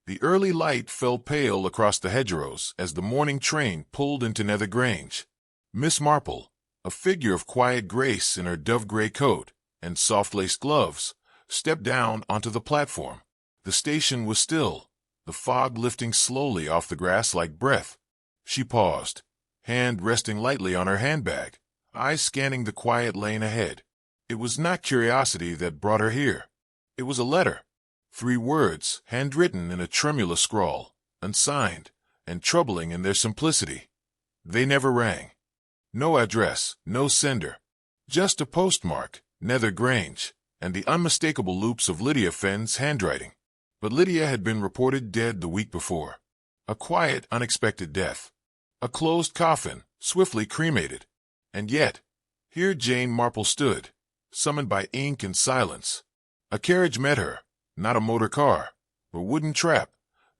The early light fell pale across the hedgerows as the morning train pulled into Nether Grange. Miss Marple, a figure of quiet grace in her dove-gray coat and soft-laced gloves, stepped down onto the platform. The station was still, the fog lifting slowly off the grass like breath. She paused, hand resting lightly on her handbag, eyes scanning the quiet lane ahead. It was not curiosity that brought her here. It was a letter. 3 words, handwritten in a tremulous scrawl, unsigned, and troubling in their simplicity. They never rang. No address, no sender. Just a postmark, Nether Grange, and the unmistakable loops of Lydia Fenn's handwriting. But Lydia had been reported dead the week before. A quiet, unexpected death. A closed coffin, swiftly cremated. And yet, here Jane Marple stood, summoned by ink and silence. A carriage met her. Not a motor car, a wooden trap,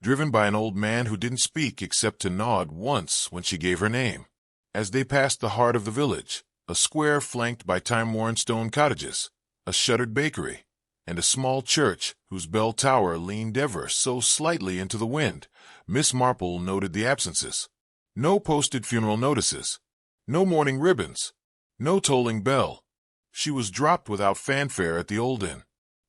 driven by an old man who didn't speak except to nod once when she gave her name. As they passed the heart of the village, a square flanked by time-worn stone cottages, a shuttered bakery, and a small church whose bell tower leaned ever so slightly into the wind, Miss Marple noted the absences. No posted funeral notices, no mourning ribbons, no tolling bell. She was dropped without fanfare at the old inn.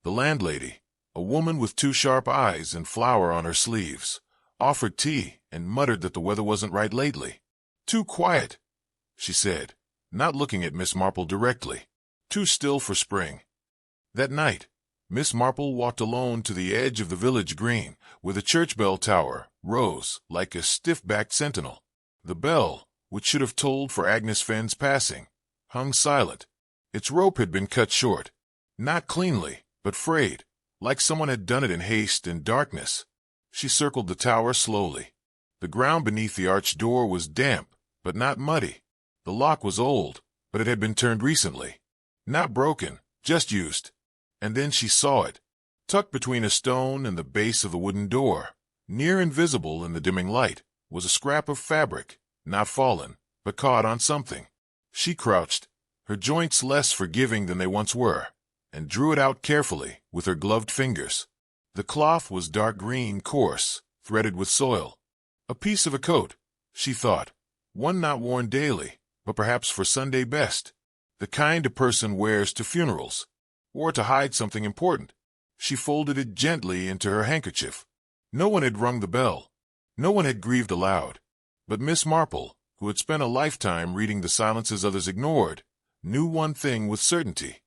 The landlady, a woman with 2 sharp eyes and flour on her sleeves, offered tea and muttered that the weather wasn't right lately. "Too quiet," she said, not looking at Miss Marple directly. "Too still for spring." That night, Miss Marple walked alone to the edge of the village green, where the church bell tower rose like a stiff-backed sentinel. The bell, which should have tolled for Agnes Fenn's passing, hung silent. Its rope had been cut short, not cleanly, but frayed, like someone had done it in haste and darkness. She circled the tower slowly. The ground beneath the arched door was damp, but not muddy. The lock was old, but it had been turned recently. Not broken, just used. And then she saw it, tucked between a stone and the base of the wooden door, near invisible in the dimming light, was a scrap of fabric, not fallen, but caught on something. She crouched, her joints less forgiving than they once were, and drew it out carefully with her gloved fingers. The cloth was dark green, coarse, threaded with soil. A piece of a coat, she thought, one not worn daily, but perhaps for Sunday best, the kind a person wears to funerals, or to hide something important. She folded it gently into her handkerchief. No one had rung the bell. No one had grieved aloud. But Miss Marple, who had spent a lifetime reading the silences others ignored, knew one thing with certainty.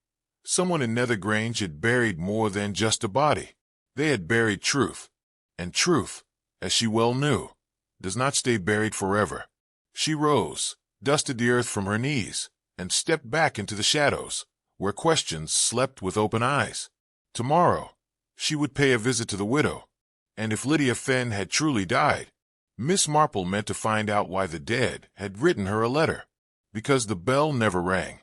Someone in Nether Grange had buried more than just a body. They had buried truth. And truth, as she well knew, does not stay buried forever. She rose, dusted the earth from her knees, and stepped back into the shadows, where questions slept with open eyes. Tomorrow, she would pay a visit to the widow. And if Lydia Fenn had truly died, Miss Marple meant to find out why the dead had written her a letter. Because the bell never rang.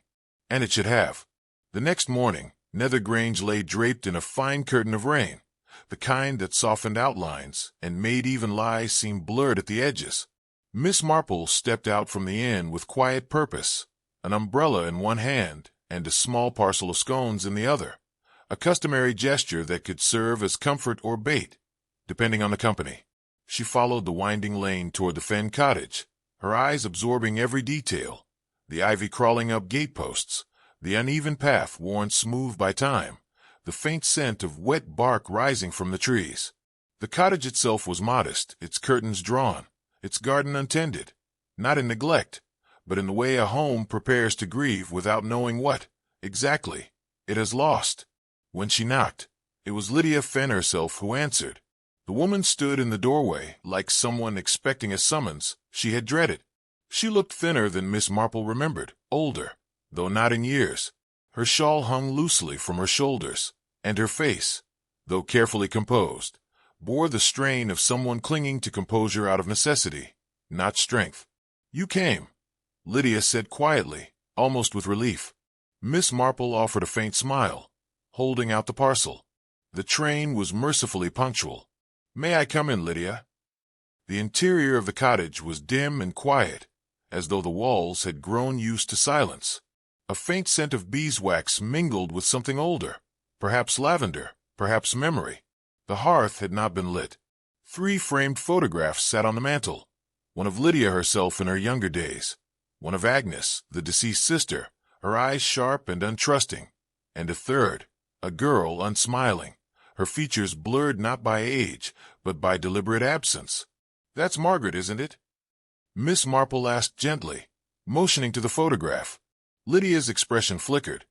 And it should have. The next morning, Nether Grange lay draped in a fine curtain of rain, the kind that softened outlines and made even lies seem blurred at the edges. Miss Marple stepped out from the inn with quiet purpose, an umbrella in one hand and a small parcel of scones in the other, a customary gesture that could serve as comfort or bait, depending on the company. She followed the winding lane toward the Fenn cottage, her eyes absorbing every detail, the ivy crawling up gateposts, the uneven path worn smooth by time, the faint scent of wet bark rising from the trees. The cottage itself was modest, its curtains drawn, its garden untended, not in neglect, but in the way a home prepares to grieve without knowing what, exactly, it has lost. When she knocked, it was Lydia Fenn herself who answered. The woman stood in the doorway like someone expecting a summons she had dreaded. She looked thinner than Miss Marple remembered, older, though not in years. Her shawl hung loosely from her shoulders, and her face, though carefully composed, bore the strain of someone clinging to composure out of necessity, not strength. "You came," Lydia said quietly, almost with relief. Miss Marple offered a faint smile, holding out the parcel. The train was mercifully punctual. "May I come in, Lydia?" The interior of the cottage was dim and quiet, as though the walls had grown used to silence. A faint scent of beeswax mingled with something older, perhaps lavender, perhaps memory. The hearth had not been lit. 3 framed photographs sat on the mantel, one of Lydia herself in her younger days, one of Agnes, the deceased sister, her eyes sharp and untrusting, and a third, a girl unsmiling, her features blurred not by age, but by deliberate absence. "That's Margaret, isn't it?" Miss Marple asked gently, motioning to the photograph. Lydia's expression flickered.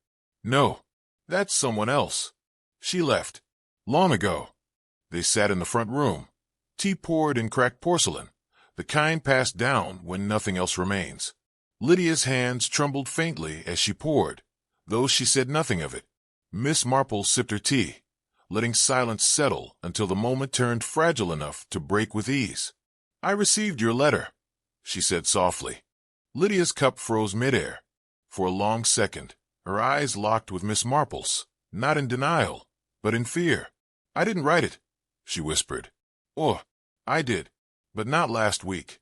"No, that's someone else. She left. Long ago." They sat in the front room. Tea poured in cracked porcelain, the kind passed down when nothing else remains. Lydia's hands trembled faintly as she poured, though she said nothing of it. Miss Marple sipped her tea, letting silence settle until the moment turned fragile enough to break with ease. "I received your letter," she said softly. Lydia's cup froze midair. For a long second, her eyes locked with Miss Marple's, not in denial, but in fear. "I didn't write it," she whispered. "Oh, I did, but not last week."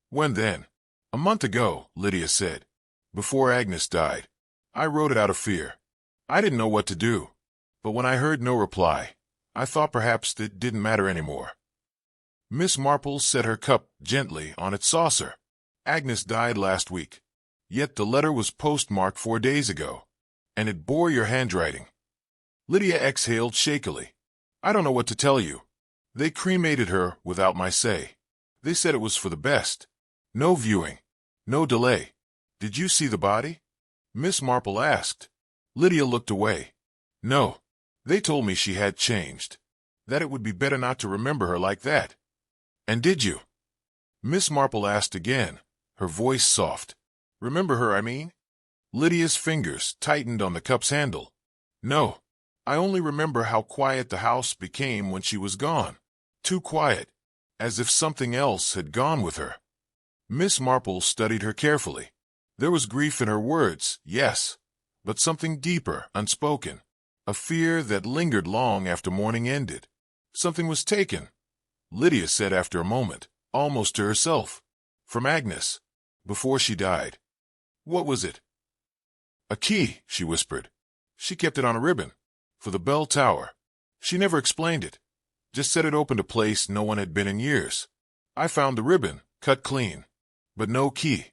"When then?" "A month ago," Lydia said. "Before Agnes died. I wrote it out of fear. I didn't know what to do. But when I heard no reply, I thought perhaps it didn't matter anymore." Miss Marple set her cup gently on its saucer. "Agnes died last week. Yet the letter was postmarked 4 days ago, and it bore your handwriting." Lydia exhaled shakily. "I don't know what to tell you. They cremated her without my say. They said it was for the best. No viewing. No delay. Did you see the body?" Miss Marple asked. Lydia looked away. "No. They told me she had changed. That it would be better not to remember her like that." "And did you?" Miss Marple asked again, her voice soft. "Remember her, I mean?" Lydia's fingers tightened on the cup's handle. "No. I only remember how quiet the house became when she was gone. Too quiet, as if something else had gone with her." Miss Marple studied her carefully. There was grief in her words, yes, but something deeper, unspoken, a fear that lingered long after morning ended. "Something was taken," Lydia said after a moment, almost to herself. "From Agnes, before she died." "What was it?" "A key," she whispered. "She kept it on a ribbon, for the bell tower. She never explained it, just said it opened a place no one had been in years. I found the ribbon, cut clean, but no key."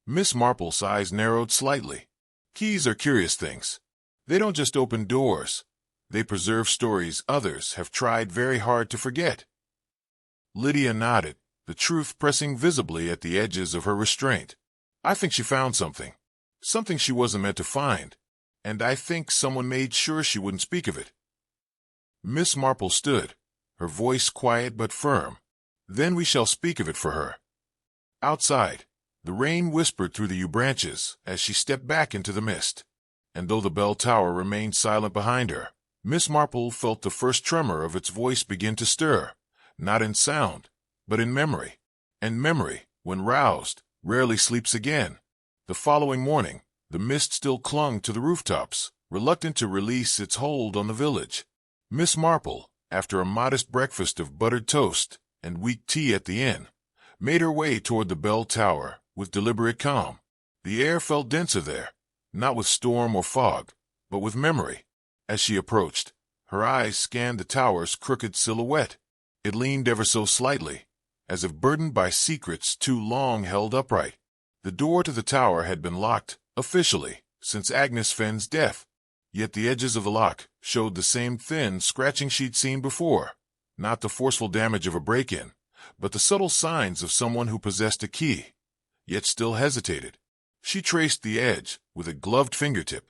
Miss Marple's eyes narrowed slightly. "Keys are curious things. They don't just open doors. They preserve stories others have tried very hard to forget." Lydia nodded, the truth pressing visibly at the edges of her restraint. "I think she found something. Something she wasn't meant to find. And I think someone made sure she wouldn't speak of it." Miss Marple stood, her voice quiet but firm. "Then we shall speak of it for her." Outside, the rain whispered through the yew branches as she stepped back into the mist. And though the bell tower remained silent behind her, Miss Marple felt the first tremor of its voice begin to stir, not in sound, but in memory. And memory, when roused, rarely sleeps again. The following morning, the mist still clung to the rooftops, reluctant to release its hold on the village. Miss Marple, after a modest breakfast of buttered toast and weak tea at the inn, made her way toward the bell tower with deliberate calm. The air felt denser there, not with storm or fog, but with memory. As she approached, her eyes scanned the tower's crooked silhouette. It leaned ever so slightly, as if burdened by secrets too long held upright. The door to the tower had been locked, officially, since Agnes Fenn's death. Yet the edges of the lock showed the same thin scratching she'd seen before, not the forceful damage of a break-in, but the subtle signs of someone who possessed a key, yet still hesitated. She traced the edge with a gloved fingertip.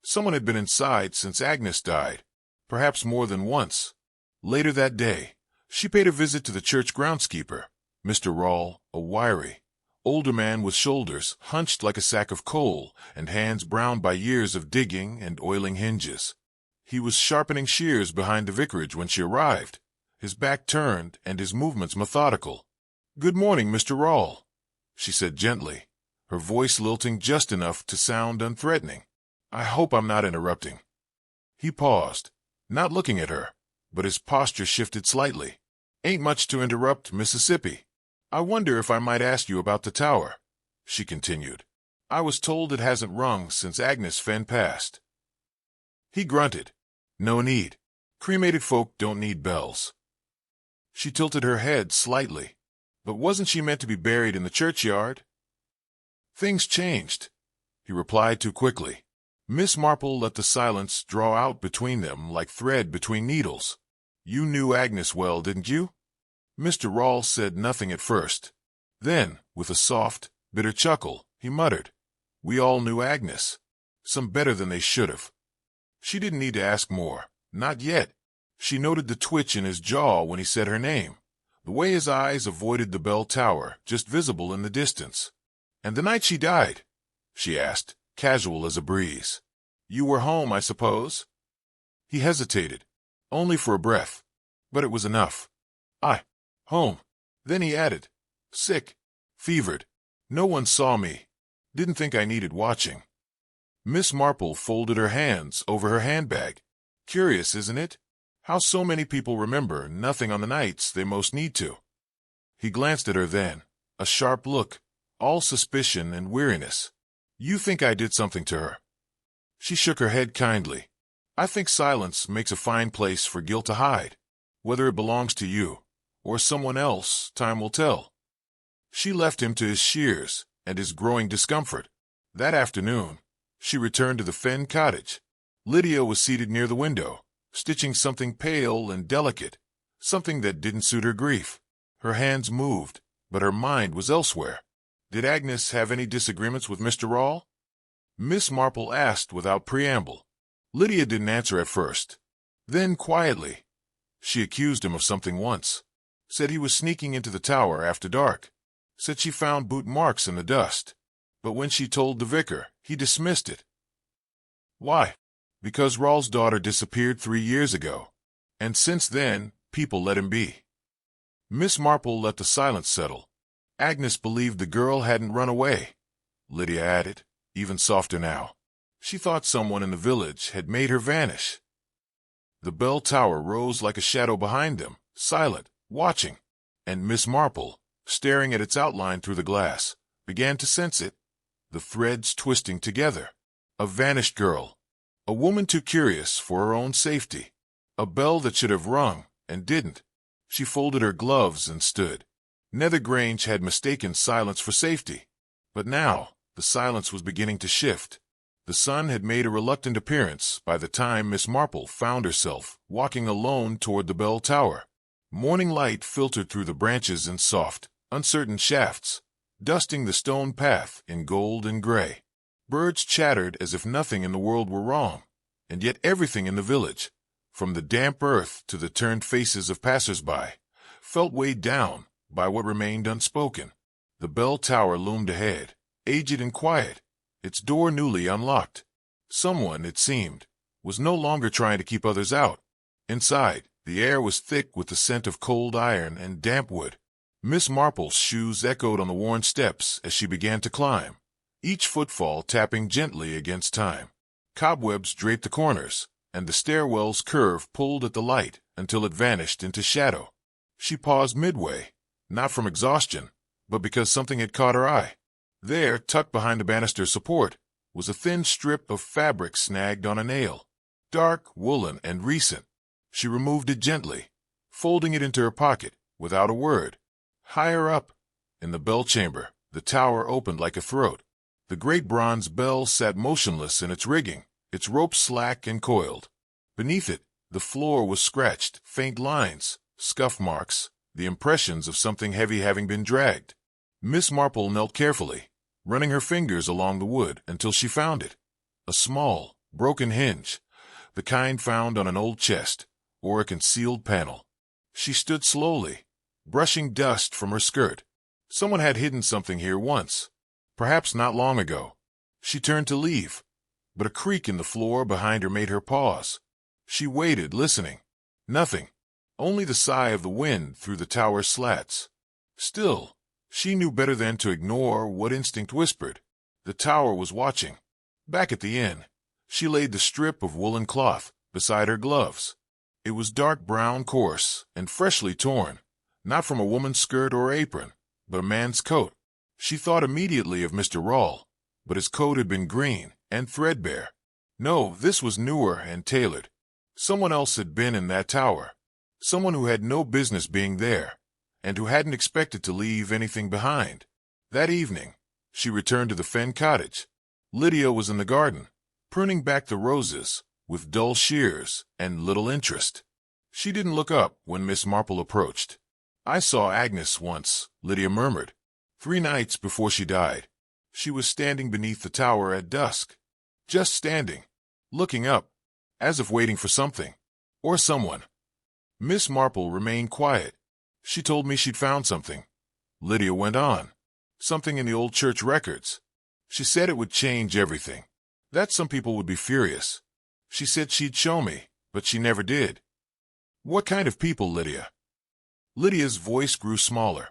Someone had been inside since Agnes died, perhaps more than once. Later that day, she paid a visit to the church groundskeeper, Mr. Rawle, a wiry, older man with shoulders hunched like a sack of coal and hands browned by years of digging and oiling hinges. He was sharpening shears behind the vicarage when she arrived, his back turned and his movements methodical. "Good morning, Mr. Rawle," she said gently, her voice lilting just enough to sound unthreatening. "I hope I'm not interrupting." He paused, not looking at her, but his posture shifted slightly. "Ain't much to interrupt, Mississippi. I wonder if I might ask you about the tower," she continued. "I was told it hasn't rung since Agnes Fenn passed." He grunted. "No need. Cremated folk don't need bells." She tilted her head slightly. But wasn't she meant to be buried in the churchyard? Things changed, he replied too quickly. Miss Marple let the silence draw out between them like thread between needles. You knew Agnes well, didn't you? Mr. Rawls said nothing at first. Then, with a soft, bitter chuckle, he muttered, We all knew Agnes. Some better than they should have. She didn't need to ask more. Not yet. She noted the twitch in his jaw when he said her name, the way his eyes avoided the bell tower, just visible in the distance. And the night she died? She asked, casual as a breeze. You were home, I suppose? He hesitated, only for a breath, but it was enough. Home. Then he added, sick, fevered. No one saw me. Didn't think I needed watching. Miss Marple folded her hands over her handbag. Curious, isn't it? How so many people remember nothing on the nights they most need to. He glanced at her then, a sharp look, all suspicion and weariness. You think I did something to her? She shook her head kindly. I think silence makes a fine place for guilt to hide. Whether it belongs to you or someone else, time will tell. She left him to his shears and his growing discomfort. That afternoon, she returned to the Fen cottage. Lydia was seated near the window, stitching something pale and delicate, something that didn't suit her grief. Her hands moved, but her mind was elsewhere. Did Agnes have any disagreements with Mr. Rawle? Miss Marple asked without preamble. Lydia didn't answer at first. Then, quietly, she accused him of something once. Said he was sneaking into the tower after dark. Said she found boot marks in the dust. But when she told the vicar, he dismissed it. Why? Because Rawle's daughter disappeared 3 years ago. And since then, people let him be. Miss Marple let the silence settle. Agnes believed the girl hadn't run away, Lydia added, even softer now. She thought someone in the village had made her vanish. The bell tower rose like a shadow behind them, silent, watching, and Miss Marple, staring at its outline through the glass, began to sense it, the threads twisting together. A vanished girl, a woman too curious for her own safety, a bell that should have rung and didn't. She folded her gloves and stood. Nether Grange had mistaken silence for safety, but now the silence was beginning to shift. The sun had made a reluctant appearance by the time Miss Marple found herself walking alone toward the bell tower. Morning light filtered through the branches in soft, uncertain shafts, dusting the stone path in gold and gray. Birds chattered as if nothing in the world were wrong, and yet everything in the village, from the damp earth to the turned faces of passers-by, felt weighed down by what remained unspoken. The bell tower loomed ahead, aged and quiet, its door newly unlocked. Someone, it seemed, was no longer trying to keep others out. Inside, the air was thick with the scent of cold iron and damp wood. Miss Marple's shoes echoed on the worn steps as she began to climb, each footfall tapping gently against time. Cobwebs draped the corners, and the stairwell's curve pulled at the light until it vanished into shadow. She paused midway, not from exhaustion, but because something had caught her eye. There, tucked behind the banister's support, was a thin strip of fabric snagged on a nail, dark, woolen, and recent. She removed it gently, folding it into her pocket without a word. Higher up, in the bell chamber, the tower opened like a throat. The great bronze bell sat motionless in its rigging, its rope slack and coiled. Beneath it, the floor was scratched, faint lines, scuff marks, the impressions of something heavy having been dragged. Miss Marple knelt carefully, running her fingers along the wood until she found it. A small, broken hinge, the kind found on an old chest or a concealed panel. She stood slowly, brushing dust from her skirt. Someone had hidden something here once, perhaps not long ago. She turned to leave, but a creak in the floor behind her made her pause. She waited, listening. Nothing, only the sigh of the wind through the tower's slats. Still, she knew better than to ignore what instinct whispered. The tower was watching. Back at the inn, she laid the strip of woolen cloth beside her gloves. It was dark brown, coarse, and freshly torn, not from a woman's skirt or apron, but a man's coat. She thought immediately of Mr. Rawle, but his coat had been green and threadbare. No, this was newer and tailored. Someone else had been in that tower. someone who had no business being there, and who hadn't expected to leave anything behind. That evening, she returned to the Fen cottage. Lydia was in the garden, pruning back the roses, with dull shears and little interest. She didn't look up when Miss Marple approached. "I saw Agnes once," Lydia murmured. "3 nights before she died. She was standing beneath the tower at dusk. Just standing, looking up, as if waiting for something, or someone." Miss Marple remained quiet. "She told me she'd found something," Lydia went on. "Something in the old church records. She said it would change everything. That some people would be furious. She said she'd show me, but she never did." "What kind of people, Lydia?" Lydia's voice grew smaller.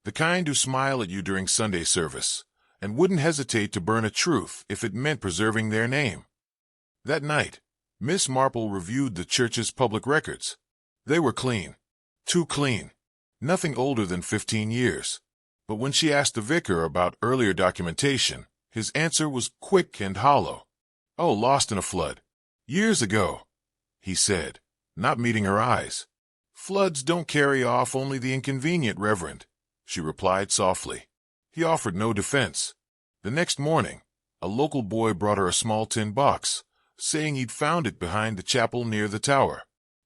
"The kind who smile at you during Sunday service, and wouldn't hesitate to burn a truth if it meant preserving their name." That night, Miss Marple reviewed the church's public records. They were clean. Too clean. Nothing older than 15 years. But when she asked the vicar about earlier documentation, his answer was quick and hollow. "Oh, lost in a flood. Years ago," he said, not meeting her eyes. "Floods don't carry off only the inconvenient, Reverend," she replied softly. He offered no defense. The next morning, a local boy brought her a small tin box, saying he'd found it behind the chapel near the tower.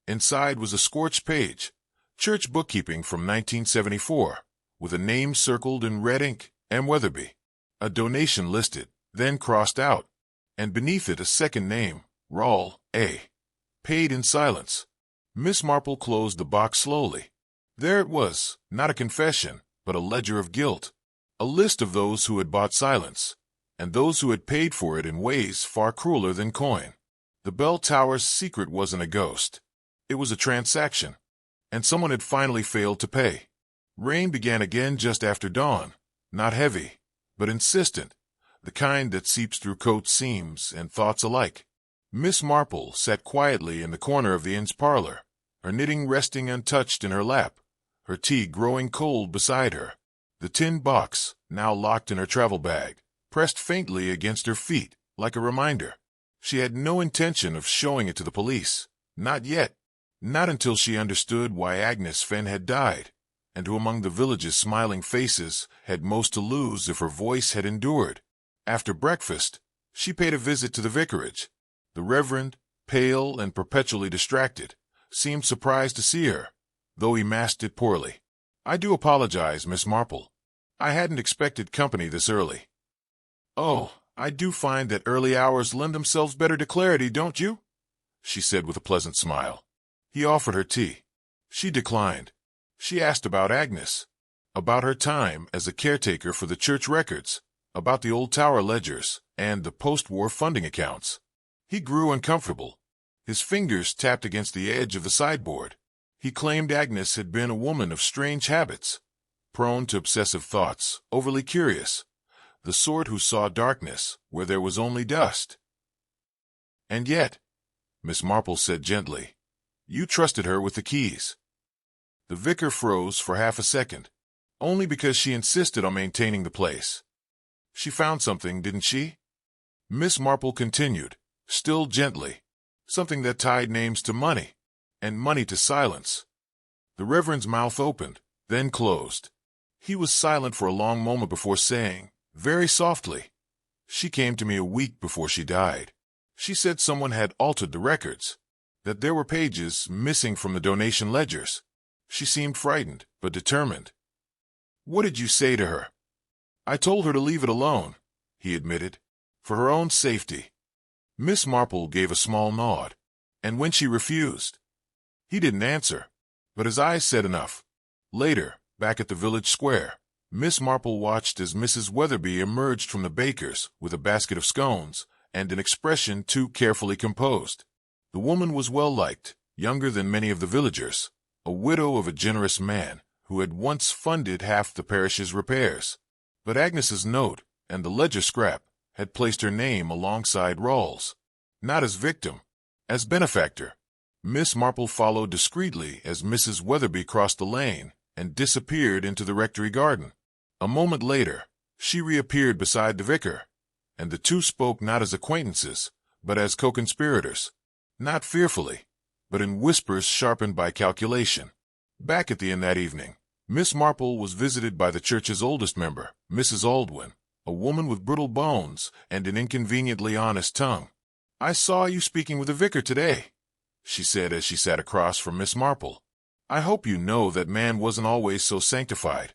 Inside was a scorched page, church bookkeeping from 1974, with a name circled in red ink, M. Weatherby. A donation listed, then crossed out, and beneath it a second name, Rawl A. Paid in silence. Miss Marple closed the box slowly. There it was, not a confession, but a ledger of guilt. A list of those who had bought silence, and those who had paid for it in ways far crueler than coin. The bell tower's secret wasn't a ghost. It was a transaction, and someone had finally failed to pay. Rain began again just after dawn, not heavy, but insistent, the kind that seeps through coat seams and thoughts alike. Miss Marple sat quietly in the corner of the inn's parlor, her knitting resting untouched in her lap, her tea growing cold beside her. The tin box, now locked in her travel bag, pressed faintly against her feet, like a reminder. She had no intention of showing it to the police. Not yet. Not until she understood why Agnes Fen had died, and who among the village's smiling faces had most to lose if her voice had endured. After breakfast, she paid a visit to the vicarage. The Reverend, pale and perpetually distracted, seemed surprised to see her, though he masked it poorly. "I do apologize, Miss Marple. I hadn't expected company this early." "Oh, I do find that early hours lend themselves better to clarity, don't you?" she said with a pleasant smile. He offered her tea. She declined. She asked about Agnes, about her time as a caretaker for the church records, about the old tower ledgers, and the post-war funding accounts. He grew uncomfortable. His fingers tapped against the edge of the sideboard. He claimed Agnes had been a woman of strange habits, prone to obsessive thoughts, overly curious, the sort who saw darkness where there was only dust. "And yet," Miss Marple said gently, "you trusted her with the keys." The vicar froze for half a second, only because she insisted on maintaining the place. "She found something, didn't she?" Miss Marple continued, still gently, "something that tied names to money, and money to silence." The Reverend's mouth opened, then closed. He was silent for a long moment before saying, very softly, "She came to me a week before she died. She said someone had altered the records, that there were pages missing from the donation ledgers. She seemed frightened, but determined." "What did you say to her?" "I told her to leave it alone," he admitted, "for her own safety." Miss Marple gave a small nod. "And when she refused?" He didn't answer, but his eyes said enough. Later, back at the village square, Miss Marple watched as Mrs. Weatherby emerged from the baker's with a basket of scones and an expression too carefully composed. The woman was well-liked, younger than many of the villagers, a widow of a generous man who had once funded half the parish's repairs. But Agnes's note and the ledger scrap had placed her name alongside Rawls, not as victim, as benefactor. Miss Marple followed discreetly as Mrs. Weatherby crossed the lane and disappeared into the rectory garden. A moment later, she reappeared beside the vicar, and the two spoke not as acquaintances, but as co-conspirators. Not fearfully, but in whispers sharpened by calculation. Back at the inn that evening, Miss Marple was visited by the church's oldest member, Mrs. Aldwin, a woman with brittle bones and an inconveniently honest tongue. "I saw you speaking with the vicar today," she said as she sat across from Miss Marple. "I hope you know that man wasn't always so sanctified."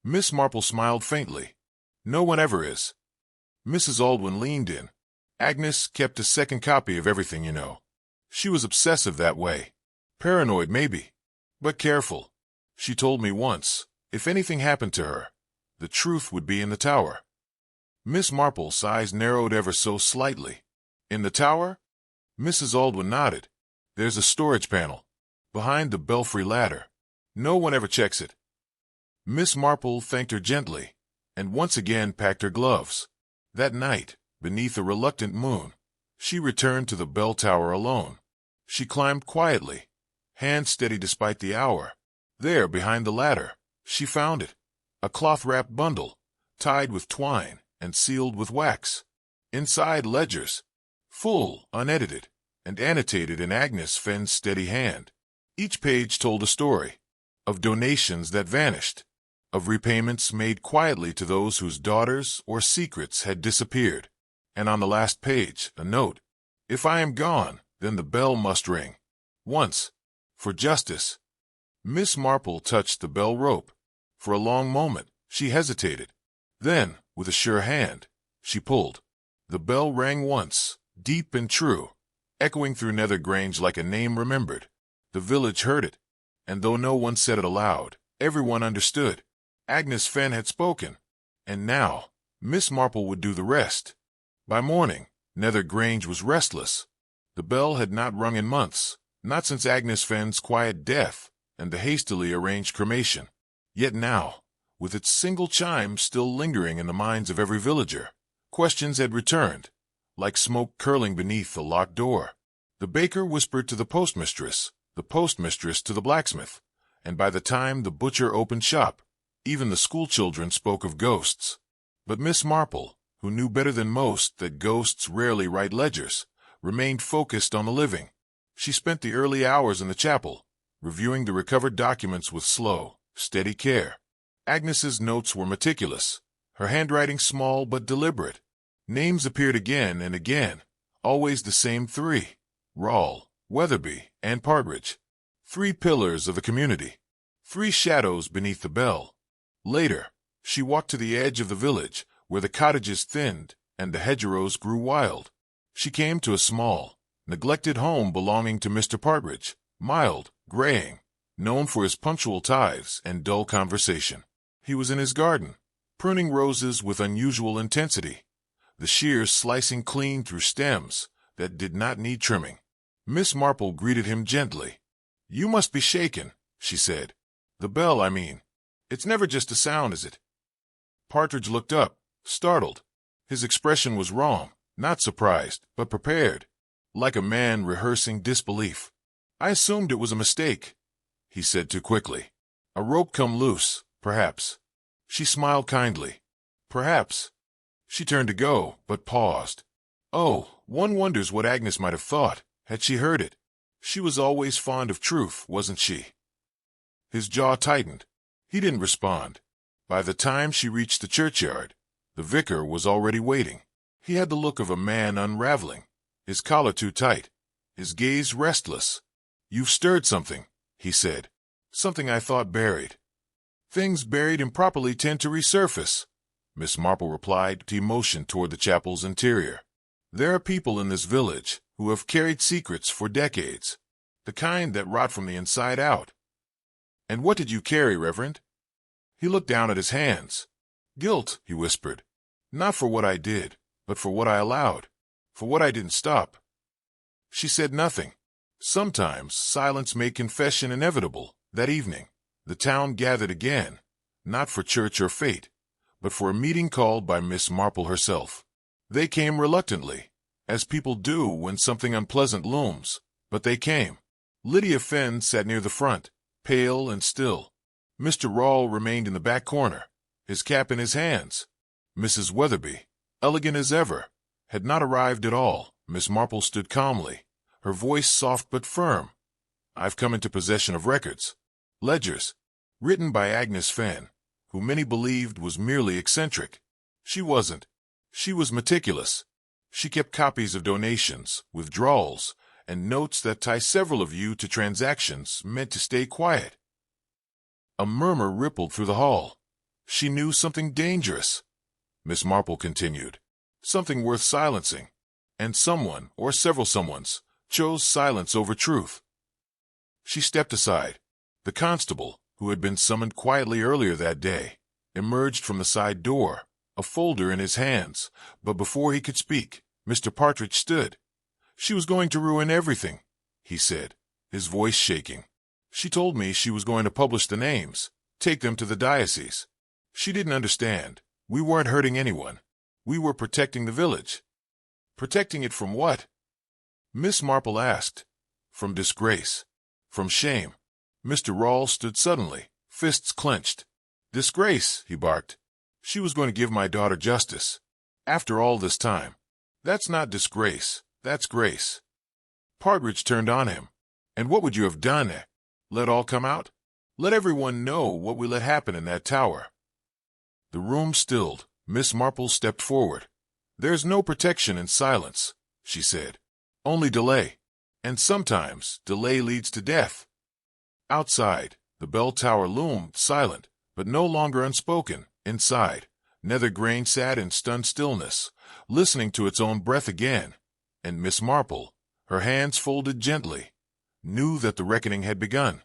Miss Marple smiled faintly. "No one ever is." Mrs. Aldwin leaned in. "Agnes kept a second copy of everything, you know. She was obsessive that way. Paranoid, maybe, but careful. She told me once, if anything happened to her, the truth would be in the tower." Miss Marple's eyes narrowed ever so slightly. "In the tower?" Mrs. Aldwin nodded. "There's a storage panel behind the belfry ladder. No one ever checks it." Miss Marple thanked her gently, and once again packed her gloves. That night, beneath a reluctant moon, she returned to the bell tower alone. She climbed quietly, hands steady despite the hour. There, behind the ladder, she found it, a cloth-wrapped bundle, tied with twine and sealed with wax. Inside, ledgers, full, unedited, and annotated in Agnes Fenn's steady hand. Each page told a story, of donations that vanished, of repayments made quietly to those whose daughters or secrets had disappeared. And on the last page, a note: "If I am gone, then the bell must ring. Once. For justice." Miss Marple touched the bell rope. For a long moment, she hesitated. Then, with a sure hand, she pulled. The bell rang once, deep and true, echoing through Nether Grange like a name remembered. The village heard it, and though no one said it aloud, everyone understood. Agnes Fenn had spoken, and now Miss Marple would do the rest. By morning, Nether Grange was restless. The bell had not rung in months, not since Agnes Fenn's quiet death and the hastily arranged cremation. Yet now, with its single chime still lingering in the minds of every villager, questions had returned, like smoke curling beneath the locked door. The baker whispered to the postmistress to the blacksmith, and by the time the butcher opened shop, even the schoolchildren spoke of ghosts. But Miss Marple, who knew better than most that ghosts rarely write ledgers, remained focused on the living. She spent the early hours in the chapel, reviewing the recovered documents with slow, steady care. Agnes's notes were meticulous, her handwriting small but deliberate. Names appeared again and again, always the same three: Rawle, Weatherby, and Partridge. 3 pillars of the community, 3 shadows beneath the bell. Later, she walked to the edge of the village, where the cottages thinned and the hedgerows grew wild. She came to a small, neglected home belonging to Mr. Partridge, mild, graying, known for his punctual tithes and dull conversation. He was in his garden, pruning roses with unusual intensity, the shears slicing clean through stems that did not need trimming. Miss Marple greeted him gently. "You must be shaken," she said. "The bell, I mean. It's never just a sound, is it?" Partridge looked up, startled. His expression was wrong, not surprised, but prepared, like a man rehearsing disbelief. "I assumed it was a mistake," he said too quickly. "A rope come loose, perhaps." She smiled kindly. "Perhaps." She turned to go, but paused. Oh, one wonders what Agnes might have thought, had she heard it. She was always fond of truth, wasn't she? His jaw tightened. He didn't respond. By the time she reached the churchyard, the vicar was already waiting. He had the look of a man unraveling, his collar too tight, his gaze restless. "You've stirred something," he said. "Something I thought buried." "Things buried improperly tend to resurface," Miss Marple replied. He motioned toward the chapel's interior. "There are people in this village who have carried secrets for decades, the kind that rot from the inside out." "And what did you carry, Reverend?" He looked down at his hands. "Guilt," he whispered. "Not for what I did, but for what I allowed, for what I didn't stop." She said nothing. Sometimes silence made confession inevitable. That evening, the town gathered again, not for church or fete, but for a meeting called by Miss Marple herself. They came reluctantly, as people do when something unpleasant looms, but they came. Lydia Fenn sat near the front, pale and still. Mr. Rawle remained in the back corner, his cap in his hands. Mrs. Weatherby, elegant as ever, had not arrived at all. Miss Marple stood calmly, her voice soft but firm. "I've come into possession of records. Ledgers. Written by Agnes Fenn, who many believed was merely eccentric. She wasn't. She was meticulous. She kept copies of donations, withdrawals, and notes that tie several of you to transactions meant to stay quiet." A murmur rippled through the hall. She knew something dangerous, Miss Marple continued. Something worth silencing. And someone, or several someones, chose silence over truth. She stepped aside. The constable, who had been summoned quietly earlier that day, emerged from the side door, a folder in his hands, but before he could speak, Mr. Partridge stood. "She was going to ruin everything," he said, his voice shaking. "She told me she was going to publish the names, take them to the diocese. She didn't understand. We weren't hurting anyone. We were protecting the village." "Protecting it from what?" Miss Marple asked. "From disgrace. From shame." Mr. Rawls stood suddenly, fists clenched. "Disgrace," he barked. "She was going to give my daughter justice. After all this time. That's not disgrace, that's grace." Partridge turned on him. "And what would you have done? Let all come out? Let everyone know what we let happen in that tower?" The room stilled. Miss Marple stepped forward. "There's no protection in silence," she said. "Only delay. And sometimes delay leads to death." Outside, the bell tower loomed, silent, but no longer unspoken. Inside, Nether Grange sat in stunned stillness, listening to its own breath again, and Miss Marple, her hands folded gently, knew that the reckoning had begun.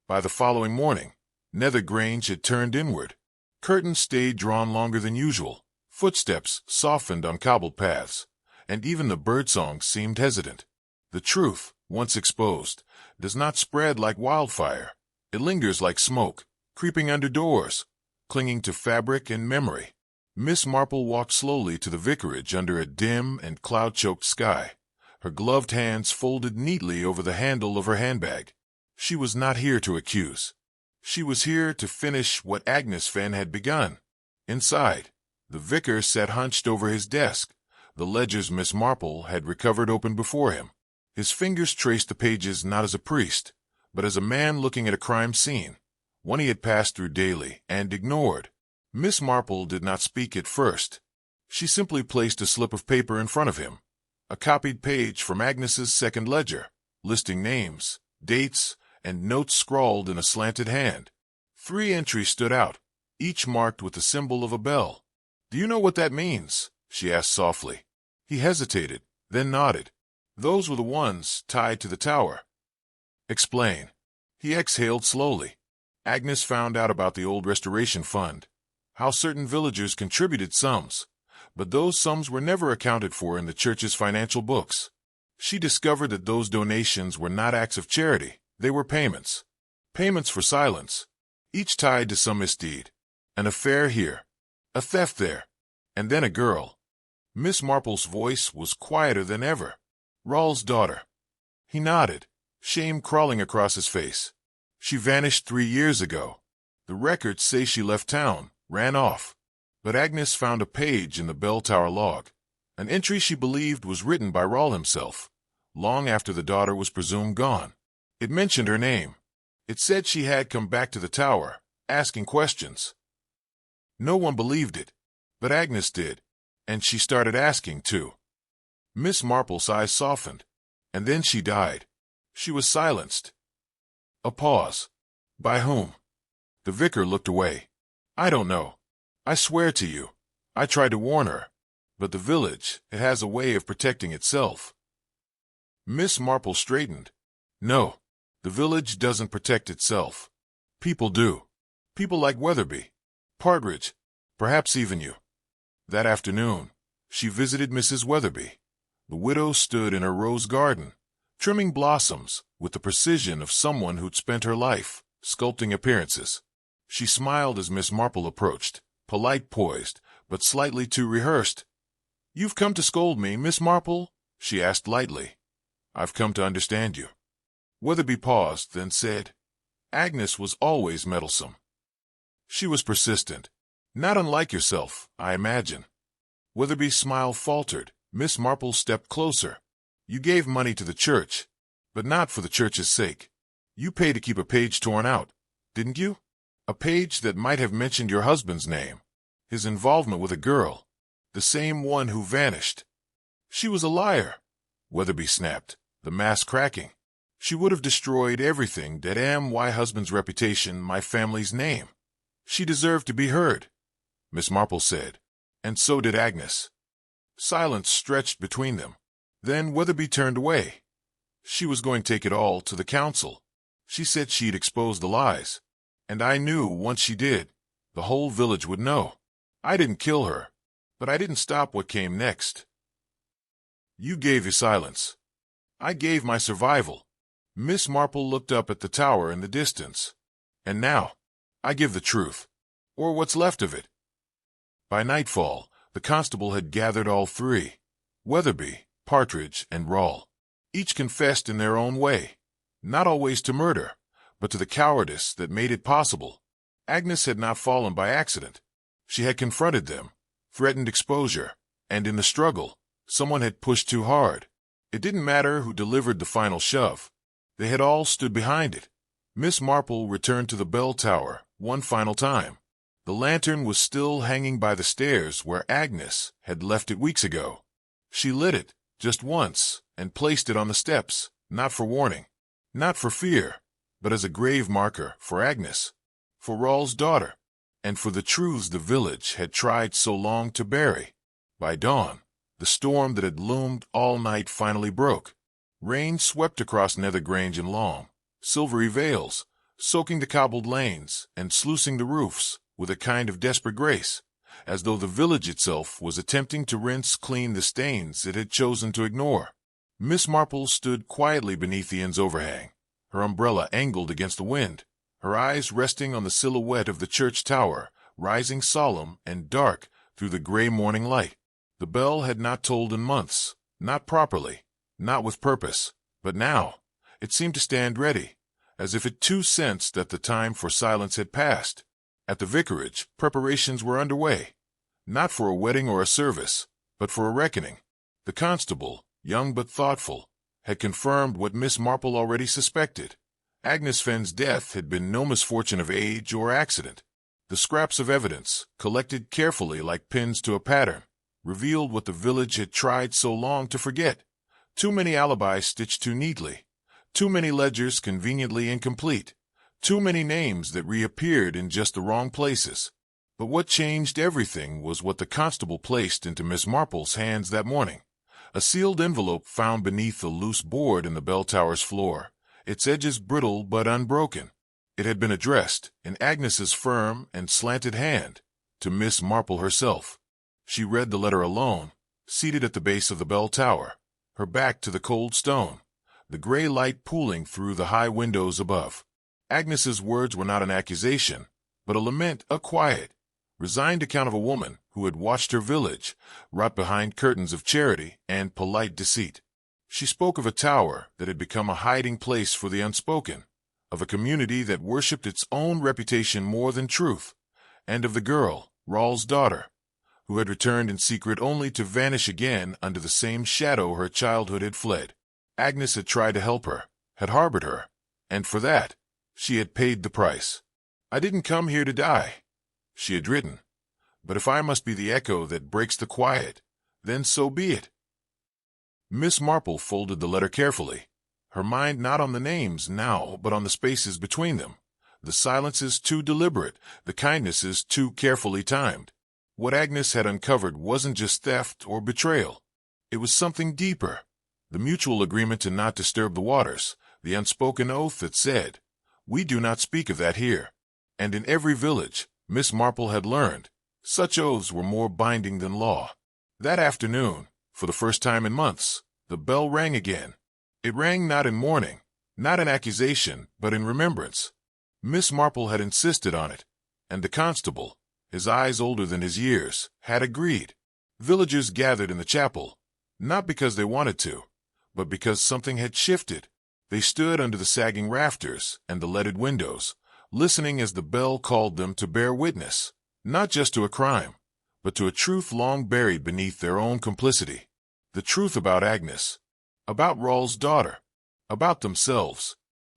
By the following morning, Nether Grange had turned inward. Curtains stayed drawn longer than usual, footsteps softened on cobbled paths, and even the birdsong seemed hesitant. The truth, once exposed, does not spread like wildfire. It lingers like smoke, creeping under doors, clinging to fabric and memory. Miss Marple walked slowly to the vicarage under a dim and cloud-choked sky, her gloved hands folded neatly over the handle of her handbag. She was not here to accuse. She was here to finish what Agnes Fenn had begun. Inside, the vicar sat hunched over his desk, the ledgers Miss Marple had recovered open before him. His fingers traced the pages not as a priest, but as a man looking at a crime scene, one he had passed through daily and ignored. Miss Marple did not speak at first. She simply placed a slip of paper in front of him, a copied page from Agnes's second ledger, listing names, dates, and notes scrawled in a slanted hand. 3 entries stood out, each marked with the symbol of a bell. "Do you know what that means?" she asked softly. He hesitated, then nodded. "Those were the ones tied to the tower." "Explain." He exhaled slowly. Agnes found out about the old restoration fund, how certain villagers contributed sums, but those sums were never accounted for in the church's financial books. She discovered that those donations were not acts of charity, they were payments. Payments for silence, each tied to some misdeed. An affair here, a theft there, and then a girl. Miss Marple's voice was quieter than ever. "Rawls' daughter." He nodded, shame crawling across his face. "She vanished 3 years ago. The records say she left town, ran off. But Agnes found a page in the bell tower log, an entry she believed was written by Rawls himself, long after the daughter was presumed gone. It mentioned her name. It said she had come back to the tower, asking questions. No one believed it, but Agnes did, and she started asking too. Miss Marple's eyes softened, and then she died. She was silenced. A pause. By whom? The vicar looked away. "I don't know. I swear to you. I tried to warn her. But the village, it has a way of protecting itself." Miss Marple straightened. "No, the village doesn't protect itself. People do. People like Weatherby, Partridge, perhaps even you." That afternoon, she visited Mrs. Weatherby. The widow stood in her rose garden, trimming blossoms with the precision of someone who'd spent her life sculpting appearances. She smiled as Miss Marple approached, polite, poised, but slightly too rehearsed. "You've come to scold me, Miss Marple?" she asked lightly. "I've come to understand you." Weatherby paused, then said, "Agnes was always meddlesome. She was persistent. Not unlike yourself, I imagine." Weatherby's smile faltered. Miss Marple stepped closer. You gave money to the church, but not for the church's sake. You paid to keep a page torn out, didn't you? A page that might have mentioned your husband's name, his involvement with a girl, the same one who vanished. She was a liar, Weatherby snapped, the mask cracking. She would have destroyed everything that my husband's reputation, my family's name. She deserved to be heard, Miss Marple said, and so did Agnes. Silence stretched between them. Then Weatherby turned away. She was going to take it all to the council. She said she'd expose the lies. And I knew once she did, the whole village would know. I didn't kill her, but I didn't stop what came next. You gave your silence. I gave my survival. Miss Marple looked up at the tower in the distance. And now, I give the truth, or what's left of it. By nightfall, the constable had gathered all three, Weatherby, Partridge, and Rawle. Each confessed in their own way, not always to murder, but to the cowardice that made it possible. Agnes had not fallen by accident. She had confronted them, threatened exposure, and in the struggle, someone had pushed too hard. It didn't matter who delivered the final shove. They had all stood behind it. Miss Marple returned to the bell tower one final time. The lantern was still hanging by the stairs where Agnes had left it weeks ago. She lit it, just once, and placed it on the steps, not for warning, not for fear, but as a grave marker for Agnes, for Rawle's daughter, and for the truths the village had tried so long to bury. By dawn, the storm that had loomed all night finally broke. Rain swept across Nether Grange in long, silvery veils, soaking the cobbled lanes and sluicing the roofs with a kind of desperate grace, as though the village itself was attempting to rinse clean the stains it had chosen to ignore. Miss Marple stood quietly beneath the inn's overhang, her umbrella angled against the wind, her eyes resting on the silhouette of the church tower, rising solemn and dark through the gray morning light. The bell had not tolled in months, not properly, not with purpose, but now it seemed to stand ready, as if it too sensed that the time for silence had passed. At the vicarage, preparations were underway, not for a wedding or a service, but for a reckoning. The constable, young but thoughtful, had confirmed what Miss Marple already suspected. Agnes Fenn's death had been no misfortune of age or accident. The scraps of evidence, collected carefully like pins to a pattern, revealed what the village had tried so long to forget. Too many alibis stitched too neatly, too many ledgers conveniently incomplete, too many names that reappeared in just the wrong places. But what changed everything was what the constable placed into Miss Marple's hands that morning. A sealed envelope found beneath a loose board in the bell tower's floor, its edges brittle but unbroken. It had been addressed, in Agnes's firm and slanted hand, to Miss Marple herself. She read the letter alone, seated at the base of the bell tower, her back to the cold stone, the gray light pooling through the high windows above. Agnes's words were not an accusation, but a lament, a quiet, resigned account of a woman who had watched her village rot behind curtains of charity and polite deceit. She spoke of a tower that had become a hiding place for the unspoken, of a community that worshipped its own reputation more than truth, and of the girl, Rawle's daughter, who had returned in secret only to vanish again under the same shadow her childhood had fled. Agnes had tried to help her, had harbored her, and for that, she had paid the price. "I didn't come here to die," she had written, "but if I must be the echo that breaks the quiet, then so be it." Miss Marple folded the letter carefully, her mind not on the names now, but on the spaces between them, the silences too deliberate, the kindnesses too carefully timed. What Agnes had uncovered wasn't just theft or betrayal. It was something deeper, the mutual agreement to not disturb the waters, the unspoken oath that said, "We do not speak of that here." And in every village, Miss Marple had learned, such oaths were more binding than law. That afternoon, for the first time in months, the bell rang again. It rang not in mourning, not in accusation, but in remembrance. Miss Marple had insisted on it, and the constable, his eyes older than his years, had agreed. Villagers gathered in the chapel, not because they wanted to, but because something had shifted. They stood under the sagging rafters and the leaded windows, listening as the bell called them to bear witness, not just to a crime, but to a truth long buried beneath their own complicity. The truth about Agnes, about Rawle's daughter, about themselves.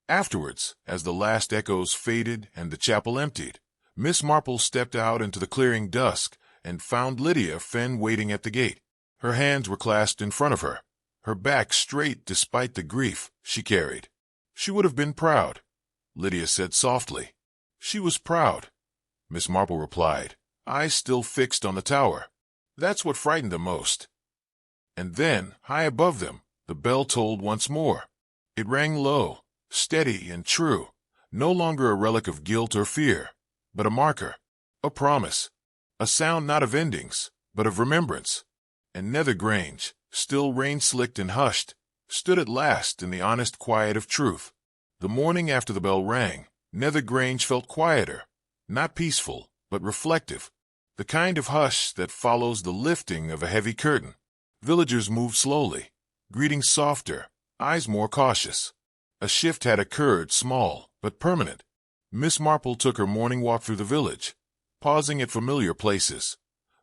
Afterwards, as the last echoes faded and the chapel emptied, Miss Marple stepped out into the clearing dusk and found Lydia Fenn waiting at the gate. Her hands were clasped in front of her, her back straight despite the grief she carried. She would have been proud, Lydia said softly. She was proud, Miss Marple replied, eyes still fixed on the tower. That's what frightened them most. And then, high above them, the bell tolled once more. It rang low, steady and true, no longer a relic of guilt or fear, but a marker, a promise, a sound not of endings, but of remembrance. And Nether Grange, still rain-slicked and hushed, stood at last in the honest quiet of truth. The morning after the bell rang, Nether Grange felt quieter, not peaceful, but reflective, the kind of hush that follows the lifting of a heavy curtain. Villagers moved slowly, greetings softer, eyes more cautious. A shift had occurred, small, but permanent. Miss Marple took her morning walk through the village, pausing at familiar places.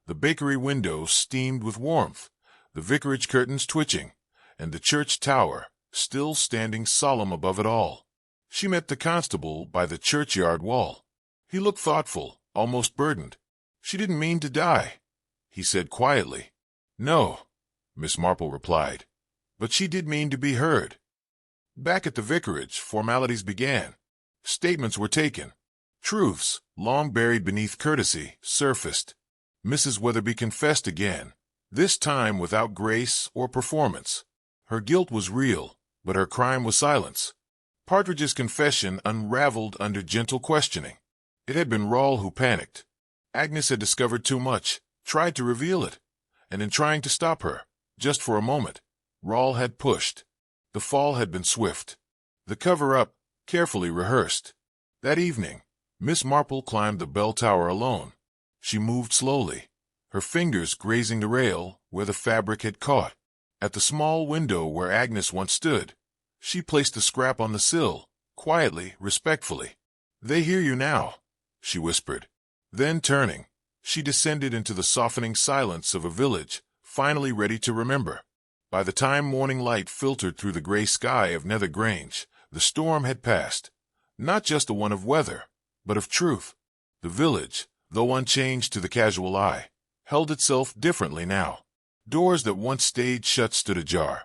The bakery windows steamed with warmth, the vicarage curtains twitching, and the church tower still standing solemn above it all. She met the constable by the churchyard wall. He looked thoughtful, almost burdened. She didn't mean to die, he said quietly. No, Miss Marple replied, but she did mean to be heard. Back at the vicarage, formalities began. Statements were taken. Truths, long buried beneath courtesy, surfaced. Mrs. Weatherby confessed again, this time without grace or performance. Her guilt was real, but her crime was silence. Partridge's confession unraveled under gentle questioning. It had been Rawle who panicked. Agnes had discovered too much, tried to reveal it, and in trying to stop her, just for a moment, Rawle had pushed. The fall had been swift. The cover-up, carefully rehearsed. That evening, Miss Marple climbed the bell tower alone. She moved slowly, her fingers grazing the rail where the fabric had caught. At the small window where Agnes once stood, she placed the scrap on the sill, quietly, respectfully. They hear you now, she whispered. Then turning, she descended into the softening silence of a village, finally ready to remember. By the time morning light filtered through the gray sky of Nether Grange, the storm had passed. Not just a one of weather, but of truth. The village, though unchanged to the casual eye, held itself differently now. Doors that once stayed shut stood ajar.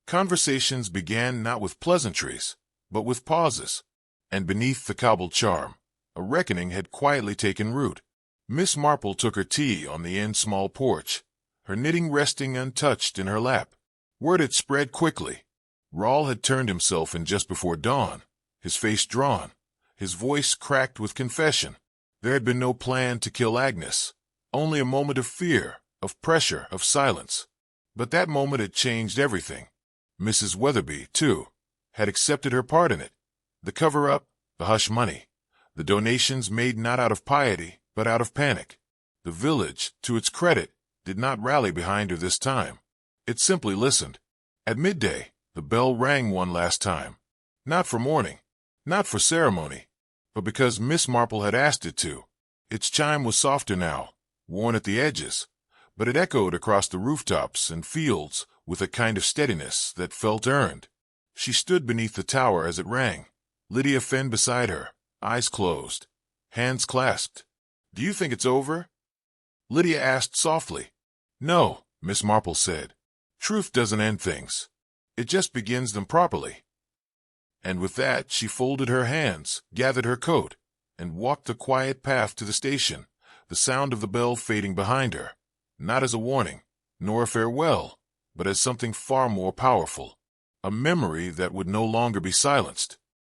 Conversations began not with pleasantries, but with pauses. And beneath the cobbled charm, a reckoning had quietly taken root. Miss Marple took her tea on the end small porch, her knitting resting untouched in her lap. Word had spread quickly. Rawle had turned himself in just before dawn, his face drawn, his voice cracked with confession. There had been no plan to kill Agnes, only a moment of fear, of pressure, of silence. But that moment had changed everything. Mrs. Weatherby, too, had accepted her part in it. The cover-up, the hush money, the donations made not out of piety, but out of panic. The village, to its credit, did not rally behind her this time. It simply listened. At midday, the bell rang one last time. Not for mourning, not for ceremony, but because Miss Marple had asked it to. Its chime was softer now, worn at the edges, but it echoed across the rooftops and fields with a kind of steadiness that felt earned. She stood beneath the tower as it rang, Lydia Fenn beside her, eyes closed, hands clasped. "Do you think it's over?" Lydia asked softly. "No," Miss Marple said. "Truth doesn't end things. It just begins them properly." And with that she folded her hands, gathered her coat, and walked the quiet path to the station, the sound of the bell fading behind her, not as a warning, nor a farewell, but as something far more powerful, a memory that would no longer be silenced.